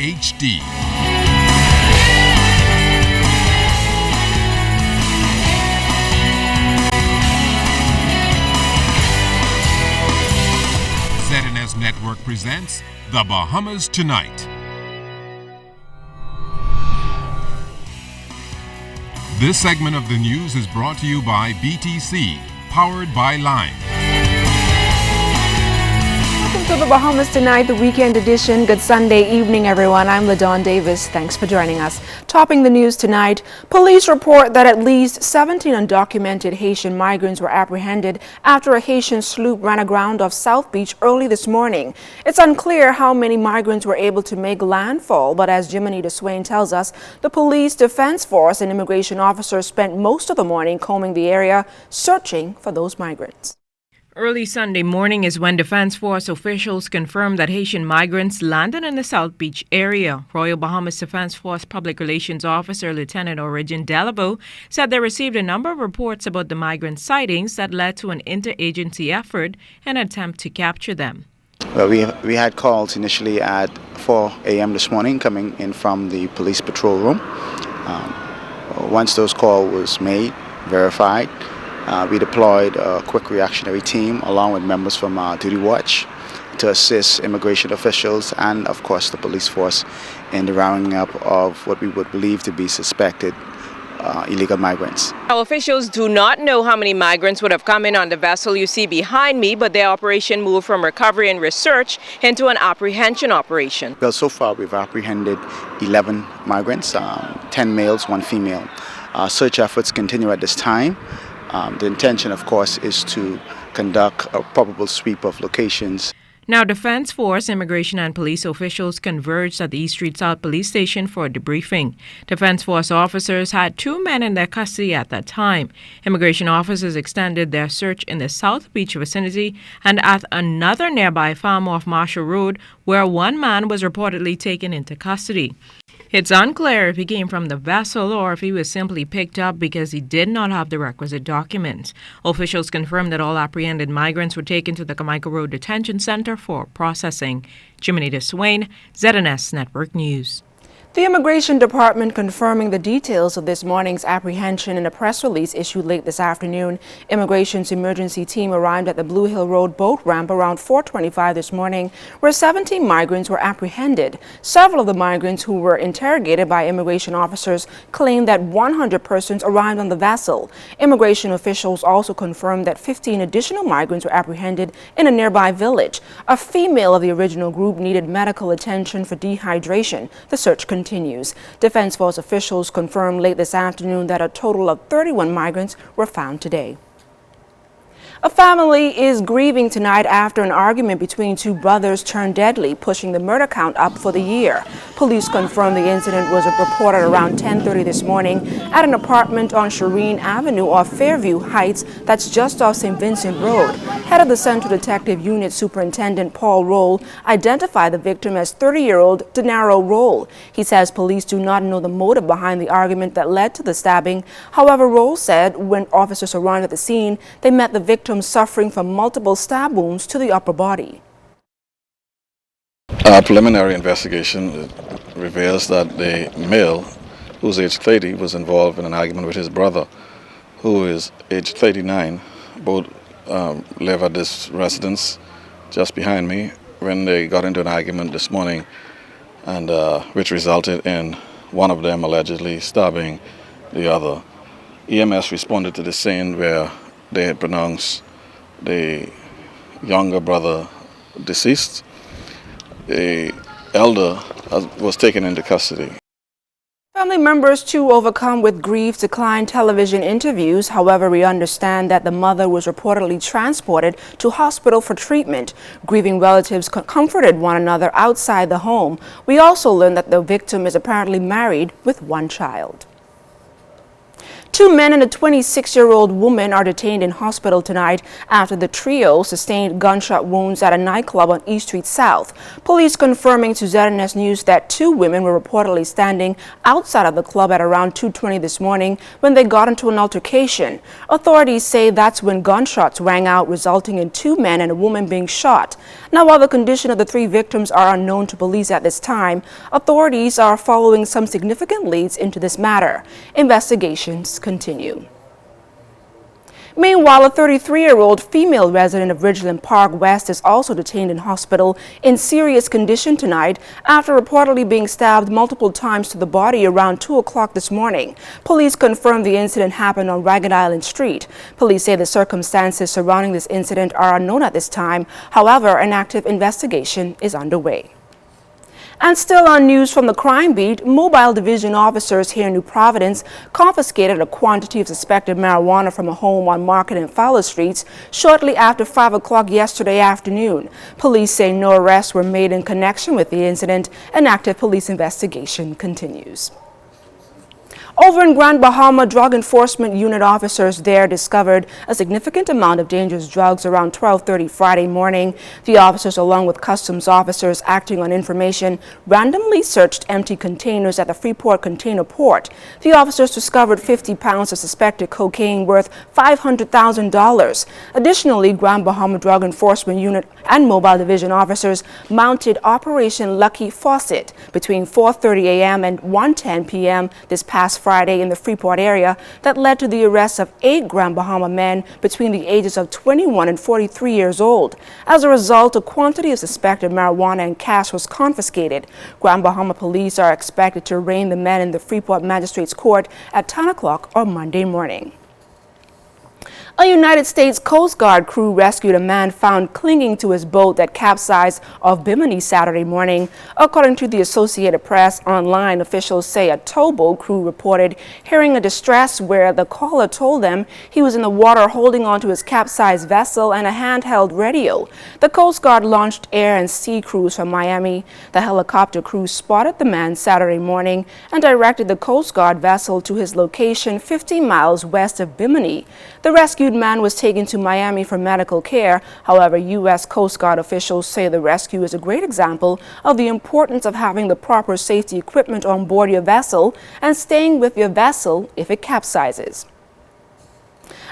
HD. ZNS Network presents The Bahamas Tonight. This segment of the news is brought to you by BTC, powered by Lime. Welcome to The Bahamas Tonight, the weekend edition. Good Sunday evening, everyone. I'm LaDawn Davis. Thanks for joining us. Topping the news tonight, police report that at least 17 undocumented Haitian migrants were apprehended after a Haitian sloop ran aground off South Beach early this morning. It's unclear how many migrants were able to make landfall, but as Jiminy DeSwain tells us, the police, defense force, and immigration officers spent most of the morning combing the area, searching for those migrants. Early Sunday morning is when Defense Force officials confirmed that Haitian migrants landed in the South Beach area. Royal Bahamas Defense Force Public Relations Officer Lieutenant Origin Delabo said they received a number of reports about the migrant sightings that led to an interagency effort in an attempt to capture them. Well, we had calls initially at 4 a.m. this morning coming in from the police patrol room. Once those calls was made, verified, we deployed a quick reactionary team along with members from Duty Watch to assist immigration officials and, of course, the police force in the rounding up of what we would believe to be suspected illegal migrants. Now, officials do not know how many migrants would have come in on the vessel you see behind me, but their operation moved from recovery and research into an apprehension operation. Well, so far we've apprehended 11 migrants, 10 males, 1 female. Search efforts continue at this time. The intention, of course, is to conduct a probable sweep of locations. Now, Defense Force, immigration and police officials converged at the East Street South Police Station for a debriefing. Defense Force officers had 2 men in their custody at that time. Immigration officers extended their search in the South Beach vicinity and at another nearby farm off Marshall Road, where 1 man was reportedly taken into custody. It's unclear if he came from the vessel or if he was simply picked up because he did not have the requisite documents. Officials confirmed that all apprehended migrants were taken to the Carmichael Road Detention Center for processing. Jiminy DeSwain, ZNS Network News. The Immigration Department confirming the details of this morning's apprehension in a press release issued late this afternoon. Immigration's emergency team arrived at the Blue Hill Road boat ramp around 4:25 this morning, where 17 migrants were apprehended. Several of the migrants who were interrogated by immigration officers claimed that 100 persons arrived on the vessel. Immigration officials also confirmed that 15 additional migrants were apprehended in a nearby village. A female of the original group needed medical attention for dehydration. The search continues. Defense Force officials confirmed late this afternoon that a total of 31 migrants were found today. A family is grieving tonight after an argument between 2 brothers turned deadly, pushing the murder count up for the year. Police confirmed the incident was reported around 10:30 this morning at an apartment on Shireen Avenue off Fairview Heights that's just off St. Vincent Road. Head of the Central Detective Unit Superintendent Paul Roll identified the victim as 30-year-old Denaro Roll. He says police do not know the motive behind the argument that led to the stabbing. However, Roll said when officers arrived at the scene, they met the victim suffering from multiple stab wounds to the upper body. Our preliminary investigation reveals that the male, who's aged 30, was involved in an argument with his brother, who is aged 39. Both live at this residence just behind me when they got into an argument this morning, and which resulted in one of them allegedly stabbing the other. EMS responded to the scene where they had pronounced the younger brother deceased. The elder was taken into custody. Family members, too overcome with grief, declined television interviews. However, we understand that the mother was reportedly transported to hospital for treatment. Grieving relatives comforted one another outside the home. We also learned that the victim is apparently married with 1 child. 2 men and a 26-year-old woman are detained in hospital tonight after the trio sustained gunshot wounds at a nightclub on East Street South. Police confirming to ZNS News that 2 women were reportedly standing outside of the club at around 2:20 this morning when they got into an altercation. Authorities say that's when gunshots rang out, resulting in 2 men and a woman being shot. Now, while the condition of the 3 victims are unknown to police at this time, authorities are following some significant leads into this matter. Investigations continue. Meanwhile, a 33-year-old female resident of Ridgeland Park West is also detained in hospital in serious condition tonight after reportedly being stabbed multiple times to the body around 2 o'clock this morning. Police confirmed the incident happened on Ragged Island Street. Police say the circumstances surrounding this incident are unknown at this time. However, an active investigation is underway. And still on news from the crime beat, mobile division officers here in New Providence confiscated a quantity of suspected marijuana from a home on Market and Fowler Streets shortly after 5 o'clock yesterday afternoon. Police say no arrests were made in connection with the incident. An active police investigation continues. Over in Grand Bahama, Drug Enforcement Unit officers there discovered a significant amount of dangerous drugs around 12:30 Friday morning. The officers, along with customs officers acting on information, randomly searched empty containers at the Freeport Container Port. The officers discovered 50 pounds of suspected cocaine worth $500,000. Additionally, Grand Bahama Drug Enforcement Unit and Mobile Division officers mounted Operation Lucky Faucet between 4:30 a.m. and 1:10 p.m. this past Friday in the Freeport area that led to the arrest of 8 Grand Bahama men between the ages of 21 and 43 years old. As a result, a quantity of suspected marijuana and cash was confiscated. Grand Bahama police are expected to arraign the men in the Freeport Magistrates Court at 10 o'clock on Monday morning. A United States Coast Guard crew rescued a man found clinging to his boat that capsized off Bimini Saturday morning. According to the Associated Press online, officials say a towboat crew reported hearing a distress where the caller told them he was in the water holding onto his capsized vessel and a handheld radio. The Coast Guard launched air and sea crews from Miami. The helicopter crew spotted the man Saturday morning and directed the Coast Guard vessel to his location 50 miles west of Bimini. The rescued man was taken to Miami for medical care. However, U.S. Coast Guard officials say the rescue is a great example of the importance of having the proper safety equipment on board your vessel and staying with your vessel if it capsizes.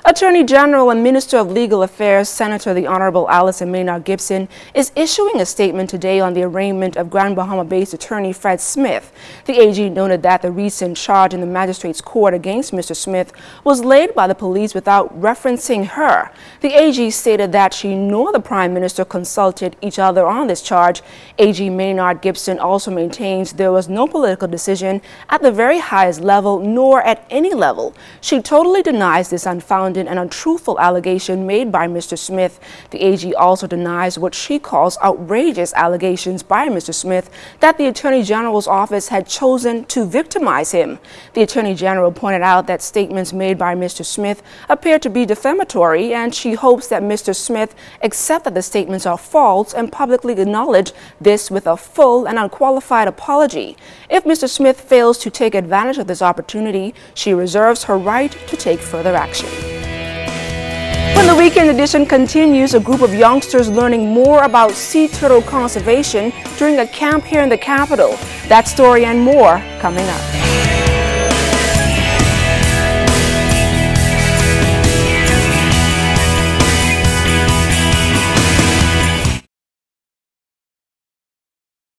Attorney General and Minister of Legal Affairs, Senator the Honorable Allison Maynard Gibson, is issuing a statement today on the arraignment of Grand Bahama-based attorney Fred Smith. The AG noted that the recent charge in the magistrate's court against Mr. Smith was laid by the police without referencing her. The AG stated that she nor the Prime Minister consulted each other on this charge. AG Maynard Gibson also maintains there was no political decision at the very highest level nor at any level. She totally denies this unfounded and untruthful allegation made by Mr. Smith. The AG also denies what she calls outrageous allegations by Mr. Smith that the Attorney General's office had chosen to victimize him. The Attorney General pointed out that statements made by Mr. Smith appear to be defamatory, and she hopes that Mr. Smith accept that the statements are false and publicly acknowledge this with a full and unqualified apology. If Mr. Smith fails to take advantage of this opportunity, she reserves her right to take further action. When the weekend edition continues, a group of youngsters learning more about sea turtle conservation during a camp here in the capital. That story and more coming up.